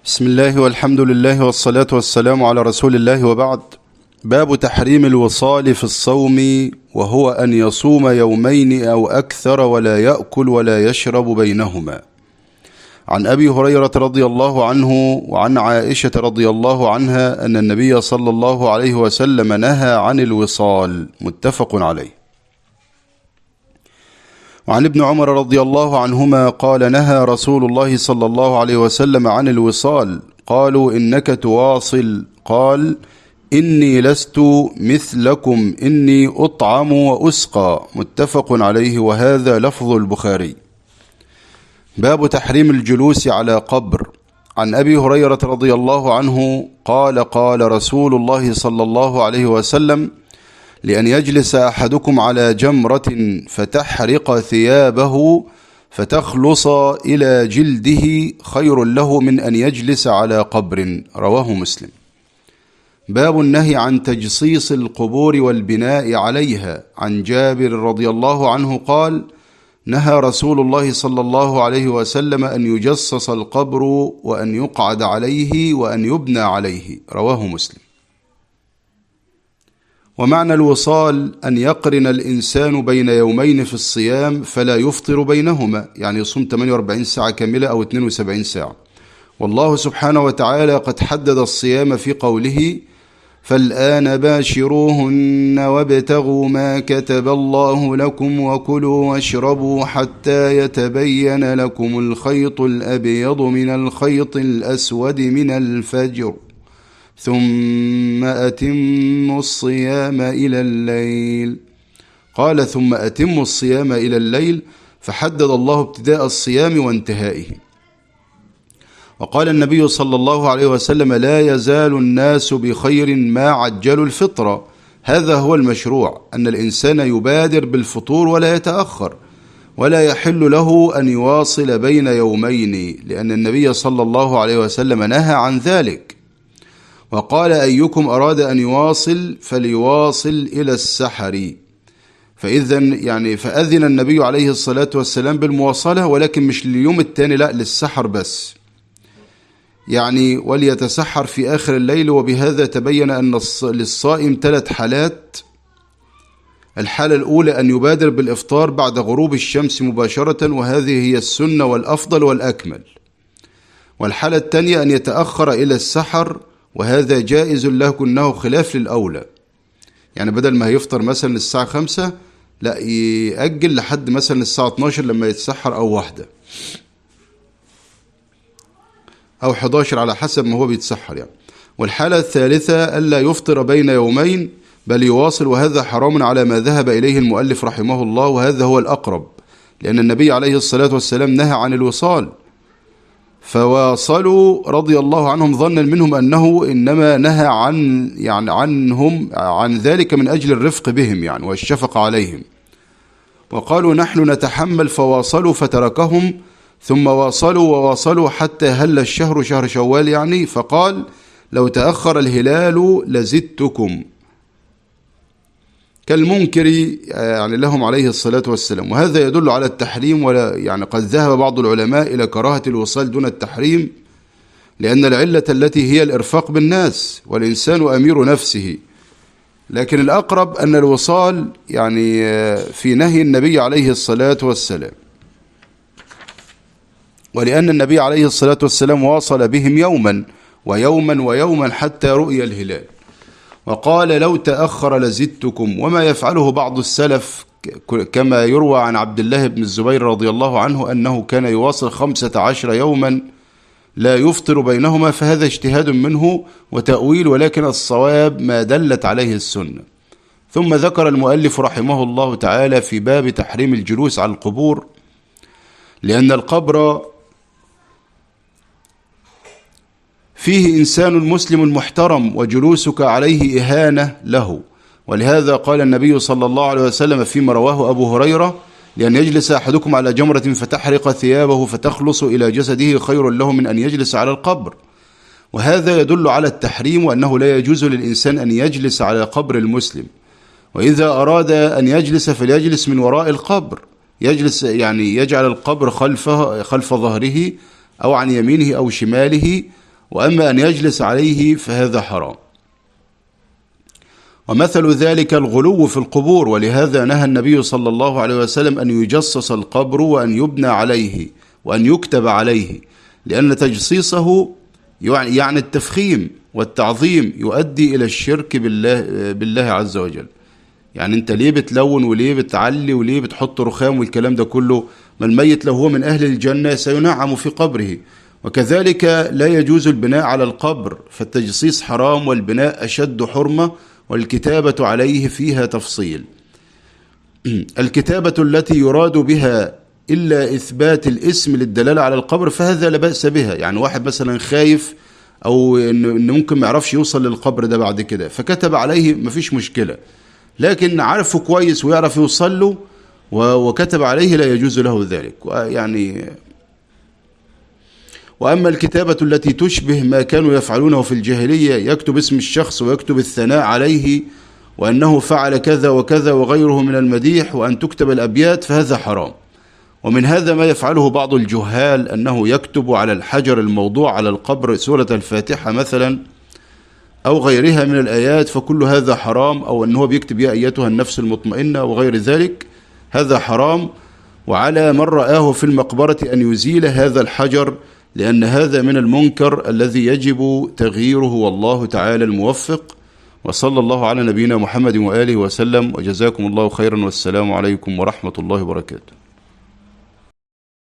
بسم الله والحمد لله والصلاة والسلام على رسول الله، وبعد. باب تحريم الوصال في الصوم، وهو أن يصوم يومين أو أكثر ولا يأكل ولا يشرب بينهما. عن أبي هريرة رضي الله عنه وعن عائشة رضي الله عنها أن النبي صلى الله عليه وسلم نهى عن الوصال، متفق عليه. وعن ابن عمر رضي الله عنهما قال: نهى رسول الله صلى الله عليه وسلم عن الوصال. قالوا: إنك تواصل؟ قال: إني لست مثلكم، إني أطعم وأسقى، متفق عليه، وهذا لفظ البخاري. باب تحريم الجلوس على قبر. عن أبي هريرة رضي الله عنه قال: قال رسول الله صلى الله عليه وسلم: لأن يجلس أحدكم على جمرة فتحرق ثيابه فتخلص إلى جلده خير له من أن يجلس على قبر. رواه مسلم. باب النهي عن تجصيص القبور والبناء عليها. عن جابر رضي الله عنه قال: نهى رسول الله صلى الله عليه وسلم أن يجصص القبر وأن يقعد عليه وأن يبنى عليه. رواه مسلم. ومعنى الوصال أن يقرن الإنسان بين يومين في الصيام فلا يفطر بينهما، يعني يصوم 48 ساعة كاملة أو 72 ساعة. والله سبحانه وتعالى قد حدد الصيام في قوله: فالآن باشروهن وابتغوا ما كتب الله لكم وكلوا واشربوا حتى يتبين لكم الخيط الأبيض من الخيط الأسود من الفجر ثم أتموا الصيام إلى الليل. قال: ثم أتموا الصيام إلى الليل، فحدد الله ابتداء الصيام وانتهائه. وقال النبي صلى الله عليه وسلم: لا يزال الناس بخير ما عجلوا الفطرة. هذا هو المشروع، أن الإنسان يبادر بالفطور ولا يتأخر، ولا يحل له أن يواصل بين يومين، لأن النبي صلى الله عليه وسلم نهى عن ذلك. وقال: أيكم أراد أن يواصل فليواصل إلى السحر. فأذن النبي عليه الصلاة والسلام بالمواصلة، ولكن مش لليوم الثاني، لا، للسحر بس، يعني وليتسحر في آخر الليل. وبهذا تبين أن للصائم 3 حالات. الحالة الأولى أن يبادر بالإفطار بعد غروب الشمس مباشرة، وهذه هي السنة والأفضل والأكمل. والحالة الثانية أن يتأخر إلى السحر، وهذا جائز لكنه خلاف للأولى، يعني بدل ما يفطر مثلا الساعة 5 لا، يأجل لحد مثلا الساعة 12 لما يتسحر، أو 1 أو 11 على حسب ما هو بيتسحر يعني. والحالة الثالثة ألا يفطر بين يومين بل يواصل، وهذا حرام على ما ذهب إليه المؤلف رحمه الله، وهذا هو الأقرب، لأن النبي عليه الصلاة والسلام نهى عن الوصال. فواصلوا رضي الله عنهم ظنا منهم أنه إنما نهى عنهم عن ذلك من أجل الرفق بهم يعني والشفقة عليهم. وقالوا: نحن نتحمل، فواصلوا فتركهم، ثم واصلوا وواصلوا حتى هل الشهر، شهر شوال يعني، فقال: لو تأخر الهلال لزدتكم، كالمنكر يعني لهم عليه الصلاة والسلام. وهذا يدل على التحريم، ولا يعني قد ذهب بعض العلماء إلى كراهة الوصال دون التحريم، لأن العلة التي هي الإرفاق بالناس، والإنسان أمير نفسه. لكن الأقرب أن الوصال يعني في نهي النبي عليه الصلاة والسلام، ولأن النبي عليه الصلاة والسلام واصل بهم يوما ويوما ويوما حتى رؤي الهلال. وقال: لو تأخر لزدتكم. وما يفعله بعض السلف كما يروى عن عبد الله بن الزبير رضي الله عنه أنه كان يواصل 15 يوما لا يفطر بينهما، فهذا اجتهاد منه وتأويل، ولكن الصواب ما دلت عليه السنة. ثم ذكر المؤلف رحمه الله تعالى في باب تحريم الجلوس على القبور، لأن القبر فيه إنسان مسلم محترم، وجلوسك عليه إهانة له. ولهذا قال النبي صلى الله عليه وسلم فيما رواه أبو هريرة: لأن يجلس أحدكم على جمرة فتحرق ثيابه فتخلص إلى جسده خير له من أن يجلس على القبر. وهذا يدل على التحريم، وأنه لا يجوز للإنسان أن يجلس على قبر المسلم. وإذا أراد أن يجلس فليجلس من وراء القبر، يجلس يعني يجعل القبر خلف ظهره أو عن يمينه أو شماله، وأما أن يجلس عليه فهذا حرام. ومثل ذلك الغلو في القبور، ولهذا نهى النبي صلى الله عليه وسلم أن يجصص القبر وأن يبنى عليه وأن يكتب عليه، لأن تجصيصه يعني التفخيم والتعظيم يؤدي إلى الشرك بالله عز وجل. يعني أنت ليه بتلون وليه بتعلي وليه بتحط رخام والكلام ده كله؟ ما الميت لو هو من أهل الجنة سينعم في قبره. وكذلك لا يجوز البناء على القبر، فالتجصيص حرام والبناء أشد حرمة، والكتابة عليه فيها تفصيل. الكتابة التي يراد بها إلا إثبات الاسم للدلالة على القبر فهذا لا بأس بها. يعني واحد مثلا خايف أو إنه ممكن ما يعرفش يوصل للقبر ده بعد كده فكتب عليه، مفيش مشكلة، لكن عارفه كويس ويعرف يوصل له وكتب عليه لا يجوز له ذلك. يعني وأما الكتابة التي تشبه ما كانوا يفعلونه في الجاهلية، يكتب اسم الشخص ويكتب الثناء عليه وأنه فعل كذا وكذا وغيره من المديح، وأن تكتب الأبيات، فهذا حرام. ومن هذا ما يفعله بعض الجهال، أنه يكتب على الحجر الموضوع على القبر سورة الفاتحة مثلا أو غيرها من الآيات، فكل هذا حرام. أو أنه بيكتب يا أيتها النفس المطمئنة وغير ذلك، هذا حرام. وعلى من رآه في المقبرة أن يزيل هذا الحجر، لأن هذا من المنكر الذي يجب تغييره، والله تعالى الموفق. وصلى الله على نبينا محمد وآله وسلم، وجزاكم الله خيرا، والسلام عليكم ورحمة الله وبركاته.